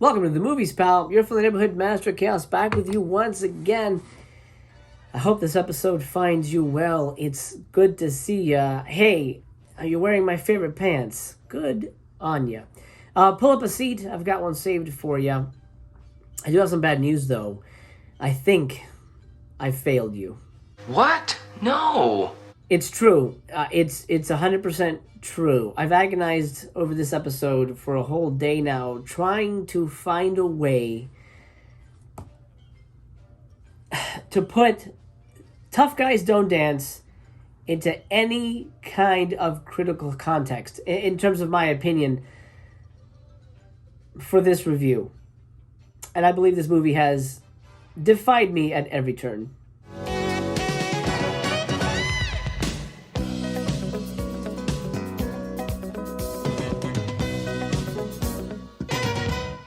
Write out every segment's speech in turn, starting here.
Welcome to the Movies, pal. You're from the neighborhood Master Chaos, back with you once again. I hope this episode finds you well. It's good to see ya. Hey, are you wearing my favorite pants? Good on ya. Pull up a seat. I've got one saved for ya. I do have some bad news, though. I think I failed you. What? No. It's true. It's 100% true. I've agonized over this episode for a whole day now, trying to find a way to put Tough Guys Don't Dance into any kind of critical context, in terms of my opinion, for this review. And I believe this movie has defied me at every turn.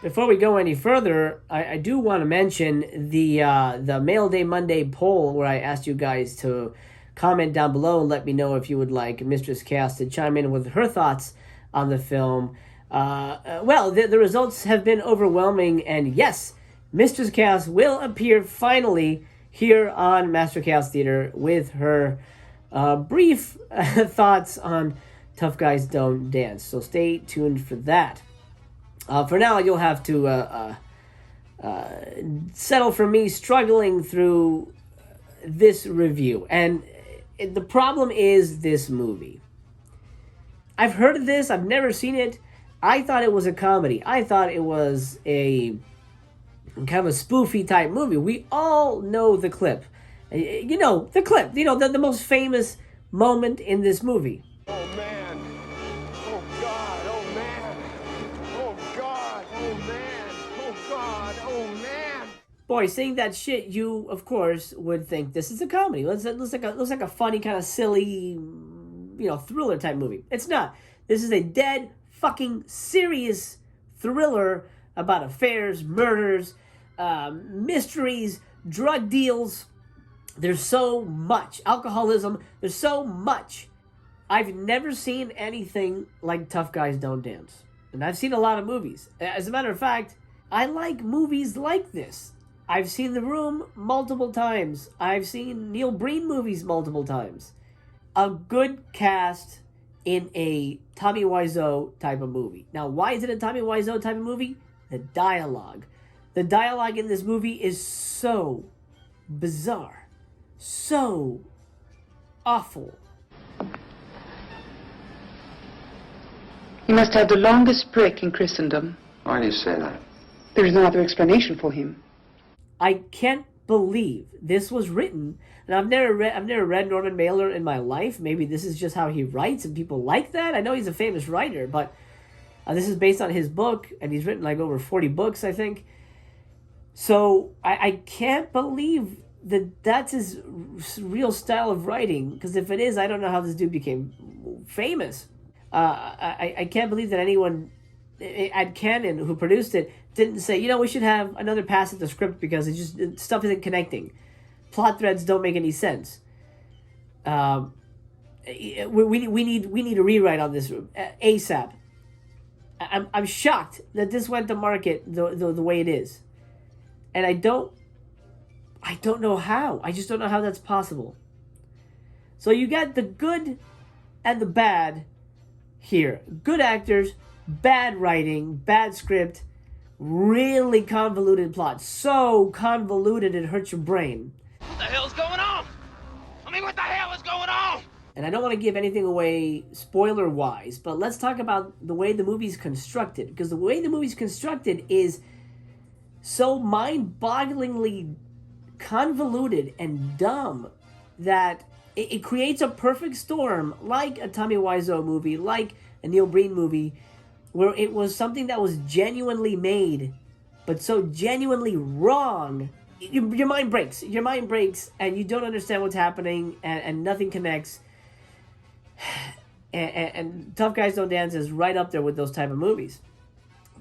Before we go any further, I do want to mention the Mail Day Monday poll where I asked you guys to comment down below and let me know if you would like Mistress Chaos to chime in with her thoughts on the film. The results have been overwhelming, and yes, Mistress Chaos will appear finally here on Master Chaos Theater with her brief thoughts on Tough Guys Don't Dance. So stay tuned for that. For now, you'll have to settle for me struggling through this review. And the problem is this movie. I've heard of this. I've never seen it. I thought it was a comedy. I thought it was a kind of a spoofy type movie. We all know the clip. You know, the clip. You know, the most famous moment in this movie. Oh, man. Oh, God. Oh, man. Oh, God. Oh, man. Oh, God. Oh, man. Boy, seeing that shit, you, of course, would think this is a comedy. It looks like a funny, kind of silly, thriller type movie. It's not. This is a dead, fucking serious thriller about affairs, murders, mysteries, drug deals. There's so much. Alcoholism. There's so much. I've never seen anything like Tough Guys Don't Dance. And I've seen a lot of movies. As a matter of fact, I like movies like this. I've seen The Room multiple times. I've seen Neil Breen movies multiple times. A good cast in a Tommy Wiseau type of movie. Now, why is it a Tommy Wiseau type of movie? The dialogue. The dialogue in this movie is so bizarre. So awful. He must have the longest prick in Christendom. Why do you say that? There is no other explanation for him. I can't believe this was written, and I've never read Norman Mailer in my life. Maybe this is just how he writes, and people like that. I know he's a famous writer, but this is based on his book, and he's written like over 40 books, I think. So I can't believe that that's his real style of writing, because if it is, I don't know how this dude became famous. I can't believe that anyone at Canon who produced it didn't say, we should have another pass at the script because stuff isn't connecting. Plot threads don't make any sense. We need a rewrite on this ASAP. I'm shocked that this went to market the way it is, and I don't know how. I just don't know how that's possible. So you got the good and the bad here. Good actors, bad writing, bad script, really convoluted plot. So convoluted it hurts your brain. What the hell's going on? What the hell is going on? And I don't want to give anything away spoiler-wise, but let's talk about the way the movie's constructed. Because the way the movie's constructed is so mind-bogglingly convoluted and dumb that it creates a perfect storm, like a Tommy Wiseau movie, like a Neil Breen movie, where it was something that was genuinely made, but so genuinely wrong. Your mind breaks. Your mind breaks, and you don't understand what's happening, and nothing connects. And Tough Guys Don't Dance is right up there with those type of movies.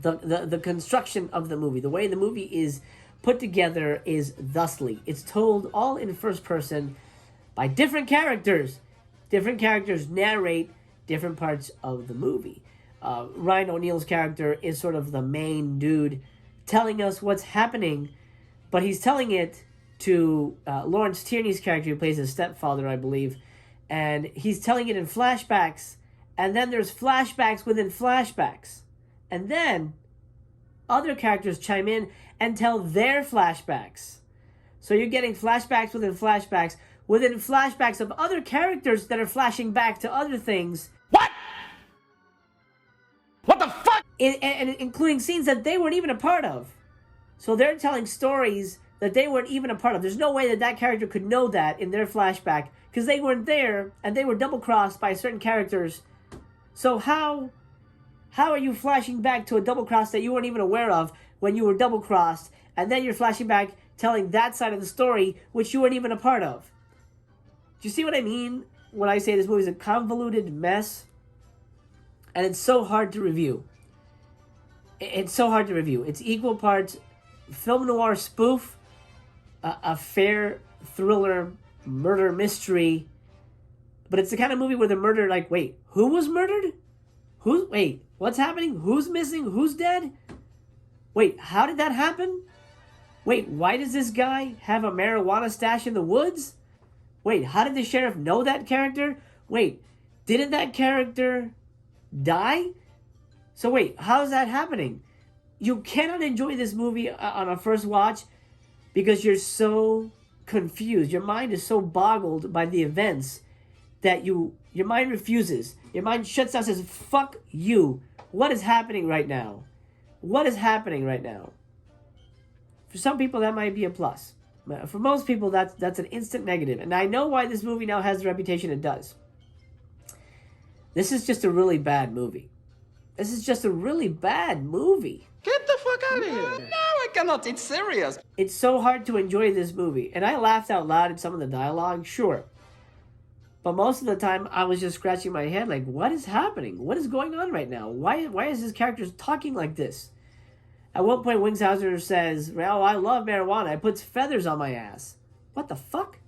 The construction of the movie, the way the movie is put together is thusly. It's told all in first person by different characters. Different characters narrate different parts of the movie. Ryan O'Neal's character is sort of the main dude telling us what's happening, but he's telling it to Lawrence Tierney's character, who plays his stepfather, I believe, and he's telling it in flashbacks, and then there's flashbacks within flashbacks, and then other characters chime in and tell their flashbacks. So you're getting flashbacks within flashbacks of other characters that are flashing back to other things. What? What the fuck? And including scenes that they weren't even a part of. So they're telling stories that they weren't even a part of. There's no way that character could know that in their flashback, because they weren't there, and they were double-crossed by certain characters. So how are you flashing back to a double-cross that you weren't even aware of when you were double-crossed, and then you're flashing back telling that side of the story which you weren't even a part of? Do you see what I mean when I say this movie is a convoluted mess? And it's so hard to review. It's so hard to review. It's equal parts film noir spoof, a fair thriller, murder mystery. But it's the kind of movie where the murder, like, wait, who was murdered? Wait, what's happening? Who's missing? Who's dead? Wait, how did that happen? Wait, why does this guy have a marijuana stash in the woods? Wait, how did the sheriff know that character? Wait, didn't that character die? So wait, how's that happening? You cannot enjoy this movie on a first watch because you're so confused. Your mind is so boggled by the events that your mind refuses. Your mind shuts down and says, fuck you. What is happening right now? What is happening right now? For some people, that might be a plus. For most people, that's an instant negative. And I know why this movie now has the reputation it does. This is just a really bad movie. This is just a really bad movie. Get the fuck out of here. No, I cannot. It's serious. It's so hard to enjoy this movie. And I laughed out loud at some of the dialogue, sure. But most of the time, I was just scratching my head like, what is happening? What is going on right now? Why is this character talking like this? At one point, Wingshauser says, well, I love marijuana. It puts feathers on my ass. What the fuck?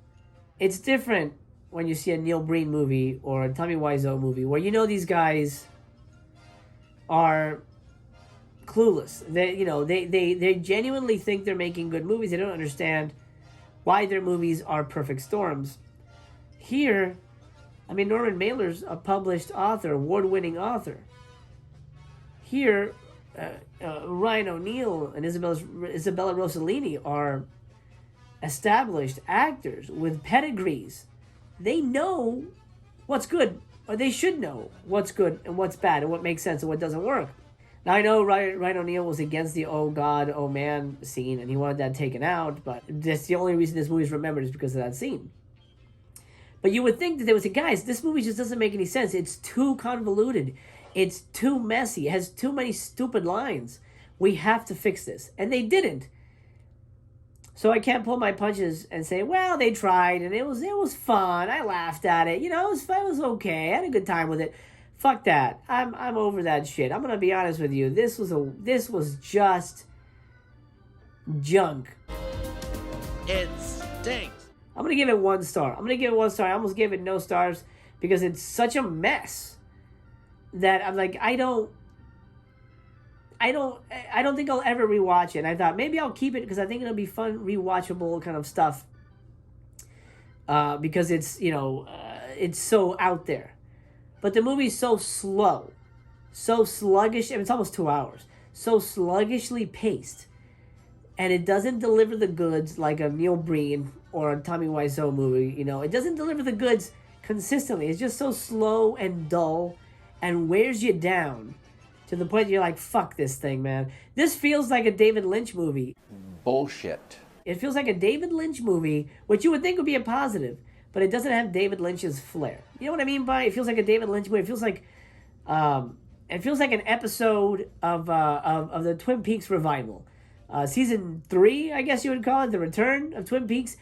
It's different when you see a Neil Breen movie or a Tommy Wiseau movie where you know these guys are clueless. They genuinely think they're making good movies. They don't understand why their movies are perfect storms. Here, I mean, Norman Mailer's a published author, award-winning author. Here, Ryan O'Neal and Isabella Rossellini are established actors with pedigrees. They know what's good, or they should know what's good and what's bad and what makes sense and what doesn't work. Now, I know Ryan O'Neal was against the oh God, oh man scene, and he wanted that taken out, but that's the only reason this movie is remembered is because of that scene. But you would think that they would say, guys, this movie just doesn't make any sense. It's too convoluted. It's too messy. It has too many stupid lines. We have to fix this. And they didn't. So I can't pull my punches and say, well, they tried and it was fun. I laughed at it. You know, it was okay. I had a good time with it. Fuck that. I'm over that shit. I'm gonna be honest with you. This was just junk. It stinks. I'm gonna give it 1 star. I almost gave it no stars because it's such a mess that I'm like, I don't think I'll ever rewatch it. And I thought maybe I'll keep it because I think it'll be fun, rewatchable kind of stuff. Because it's, it's so out there. But the movie's so slow, so sluggish. I mean, it's almost 2 hours. So sluggishly paced. And it doesn't deliver the goods like a Neil Breen or a Tommy Wiseau movie. It doesn't deliver the goods consistently. It's just so slow and dull and wears you down to the point you're like, fuck this thing, man. This feels like a David Lynch movie. Bullshit. It feels like a David Lynch movie, which you would think would be a positive, but it doesn't have David Lynch's flair. You know what I mean by it feels like a David Lynch movie? It feels like an episode of the Twin Peaks revival. Season 3, I guess you would call it, the return of Twin Peaks.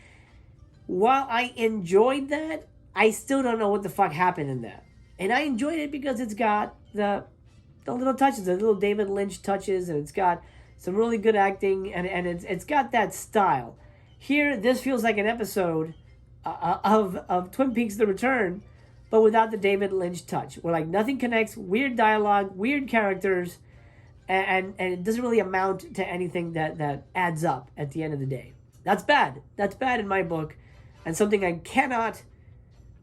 While I enjoyed that, I still don't know what the fuck happened in that. And I enjoyed it because it's got the little touches, the little David Lynch touches, and it's got some really good acting, and it's got that style. Here, this feels like an episode of Twin Peaks: The Return, but without the David Lynch touch. Where like nothing connects, weird dialogue, weird characters, and it doesn't really amount to anything that adds up at the end of the day. That's bad. That's bad in my book, and something I cannot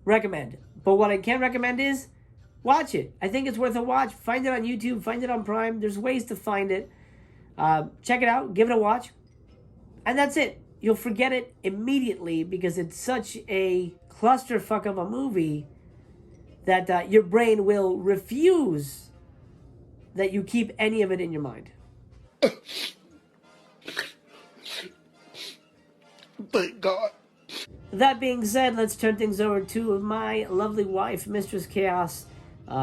recommend. But what I can recommend is watch it. I think it's worth a watch. Find it on YouTube. Find it on Prime. There's ways to find it. Check it out. Give it a watch. And that's it. You'll forget it immediately because it's such a clusterfuck of a movie that your brain will refuse that you keep any of it in your mind. Thank God. That being said, let's turn things over to my lovely wife, Mistress Chaos.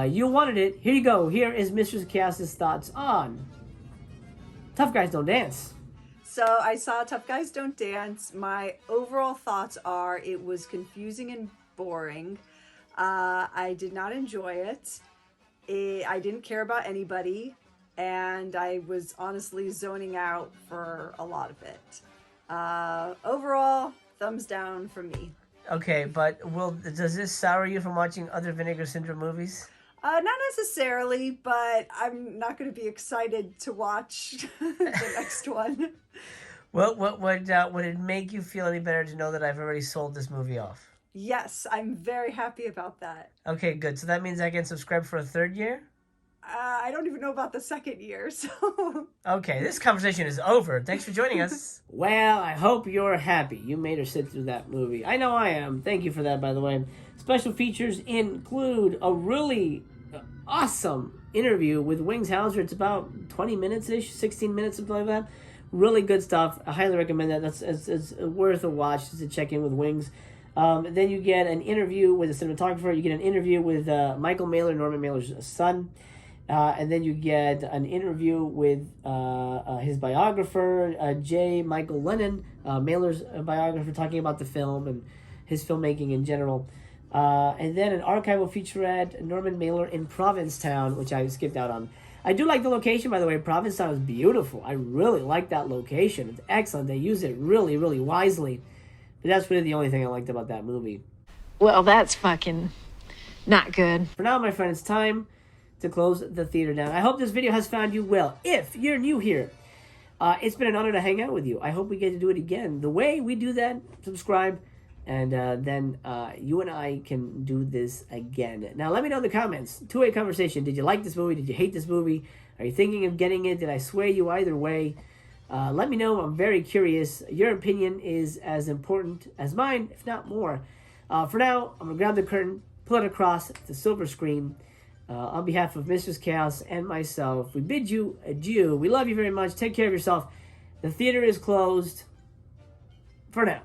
You wanted it. Here you go. Here is Mistress Chaos's thoughts on Tough Guys Don't Dance. So I saw Tough Guys Don't Dance. My overall thoughts are it was confusing and boring. I did not enjoy it. I didn't care about anybody. And I was honestly zoning out for a lot of it. Overall, thumbs down from me. Okay, but does this sour you from watching other Vinegar Syndrome movies? Not necessarily, but I'm not going to be excited to watch the next one. Well, would it make you feel any better to know that I've already sold this movie off? Yes, I'm very happy about that. Okay, good. So that means I can subscribe for a third year? I don't even know about the second year, so... Okay, this conversation is over. Thanks for joining us. Well, I hope you're happy. You made her sit through that movie. I know I am. Thank you for that, by the way. Special features include a really awesome interview with Wings Hauser. It's about 20 minutes-ish, 16 minutes, something like that. Really good stuff. I highly recommend that. It's worth a watch just to check in with Wings. Then you get an interview with a cinematographer. You get an interview with Michael Mailer, Norman Mailer's son. And then you get an interview with his biographer, J. Michael Lennon, Mailer's biographer, talking about the film and his filmmaking in general. And then an archival featurette, Norman Mailer in Provincetown, which I skipped out on. I do like the location, by the way. Provincetown is beautiful. I really like that location. It's excellent. They use it really, really wisely. But that's really the only thing I liked about that movie. Well, that's fucking not good. For now, my friend, it's time to close the theater down. I hope this video has found you well. If you're new here, it's been an honor to hang out with you. I hope we get to do it again. The way we do that, subscribe, and then you and I can do this again. Now, let me know in the comments. Two-way conversation. Did you like this movie? Did you hate this movie? Are you thinking of getting it? Did I sway you either way? Let me know. I'm very curious. Your opinion is as important as mine, if not more. For now, I'm going to grab the curtain, pull it across the silver screen. On behalf of Mistress Chaos and myself, we bid you adieu. We love you very much. Take care of yourself. The theater is closed for now.